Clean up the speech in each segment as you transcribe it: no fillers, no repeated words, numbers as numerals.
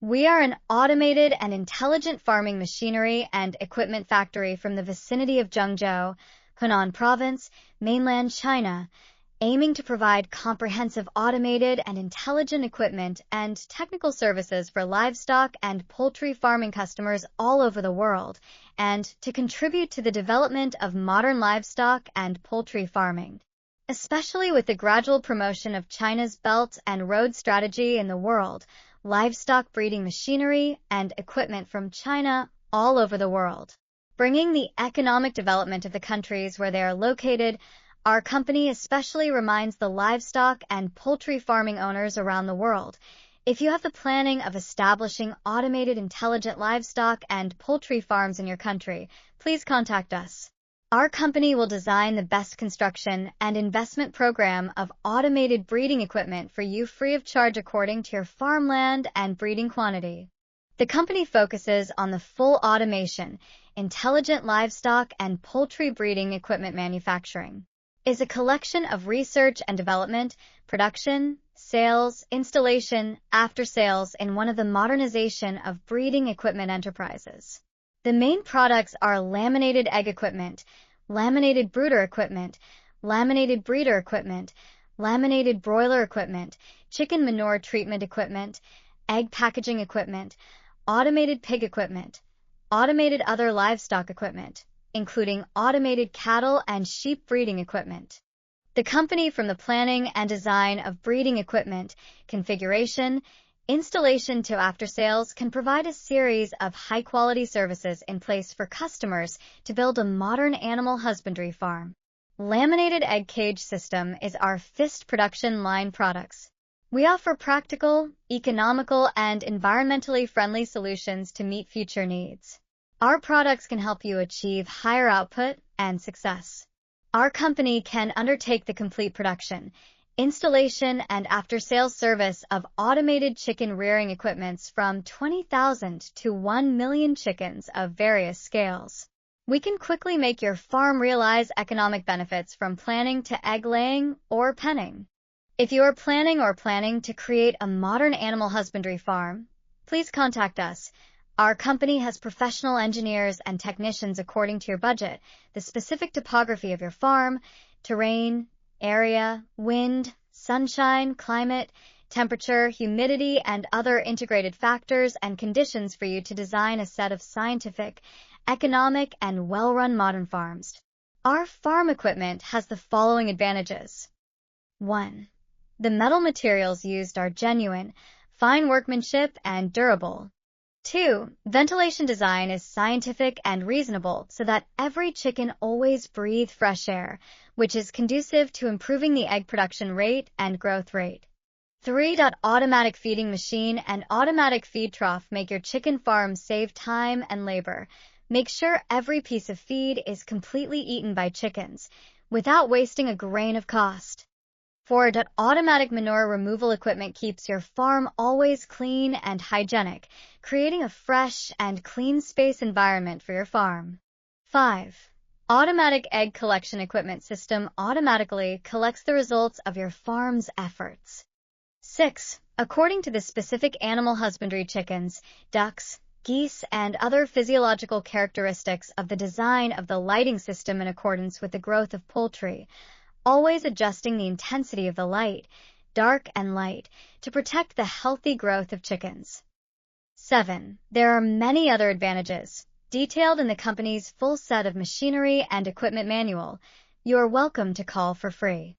We are an automated and intelligent farming machinery and equipment factory from the vicinity of Zhengzhou, Hunan Province, mainland China, aiming to provide comprehensive automated and intelligent equipment and technical services for livestock and poultry farming customers all over the world, and to contribute to the development of modern livestock and poultry farming. Especially with the gradual promotion of China's Belt and Road strategy in the world, livestock breeding machinery and equipment from China all over the world. Bringing the economic development of the countries where they are located, our company especially reminds the livestock and poultry farming owners around the world. If you have the planning of establishing automated intelligent livestock and poultry farms in your country, please contact us. Our company will design the best construction and investment program of automated breeding equipment for you free of charge according to your farmland and breeding quantity. The company focuses on the full automation, intelligent livestock and poultry breeding equipment manufacturing. Is a collection of research and development, production, sales, installation, after sales in one of the modernization of breeding equipment enterprises. The main products are laminated egg equipment, laminated brooder equipment, laminated breeder equipment, laminated broiler equipment, chicken manure treatment equipment, egg packaging equipment, automated pig equipment, automated other livestock equipment, including automated cattle and sheep breeding equipment. The company from the planning and design of breeding equipment, configuration, installation to after sales can provide a series of high-quality services in place for customers to build a modern animal husbandry farm. Laminated egg cage system is our fist production line products. We offer practical, economical, and environmentally friendly solutions to meet future needs. Our products can help you achieve higher output and success. Our company can undertake the complete production, installation, and after-sales service of automated chicken rearing equipments from 20,000 to 1 million chickens of various scales. We can quickly make your farm realize economic benefits from planning to egg laying or penning. If you are planning to create a modern animal husbandry farm, please contact us. Our company has professional engineers and technicians according to your budget, the specific topography of your farm, terrain, area, wind, sunshine, climate, temperature, humidity, and other integrated factors and conditions for you to design a set of scientific, economic, and well-run modern farms. Our farm equipment has the following advantages. 1. The metal materials used are genuine, fine workmanship, and durable. 2. Ventilation design is scientific and reasonable so that every chicken always breathes fresh air, which is conducive to improving the egg production rate and growth rate. 3. Automatic feeding machine and automatic feed trough make your chicken farm save time and labor. Make sure every piece of feed is completely eaten by chickens, without wasting a grain of cost. 4. Automatic manure removal equipment keeps your farm always clean and hygienic, creating a fresh and clean space environment for your farm. 5. Automatic egg collection equipment system automatically collects the results of your farm's efforts. 6. According to the specific animal husbandry chickens, ducks, geese, and other physiological characteristics of the design of the lighting system in accordance with the growth of poultry, always adjusting the intensity of the light, dark and light, to protect the healthy growth of chickens. 7. There are many other advantages, detailed in the company's full set of machinery and equipment manual. You are welcome to call for free.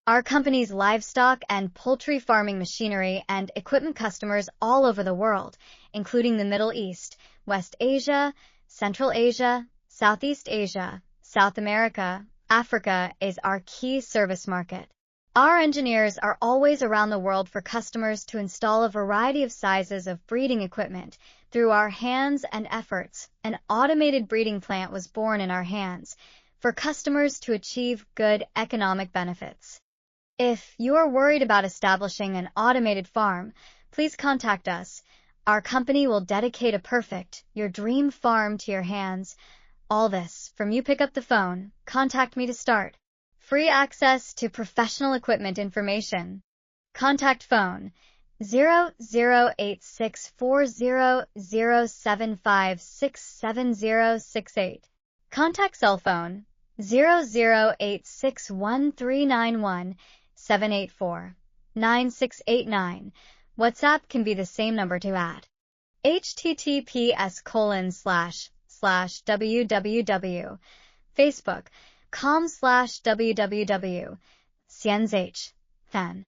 Our company's livestock and poultry farming machinery and equipment customers all over the world, including the Middle East, West Asia, Central Asia, Southeast Asia, South America, Africa is our key service market. Our engineers are always around the world for customers to install a variety of sizes of breeding equipment. Through our hands and efforts, an automated breeding plant was born in our hands for customers to achieve good economic benefits. If you are worried about establishing an automated farm, please contact us. Our company will dedicate your dream farm to your hands. All this from you pick up the phone, contact me to start. Free access to professional equipment information. Contact phone 00864007567068. Contact cell phone 008613917849. WhatsApp can be the same number to add. https://www. Facebook com/www. Cienzh. Fan.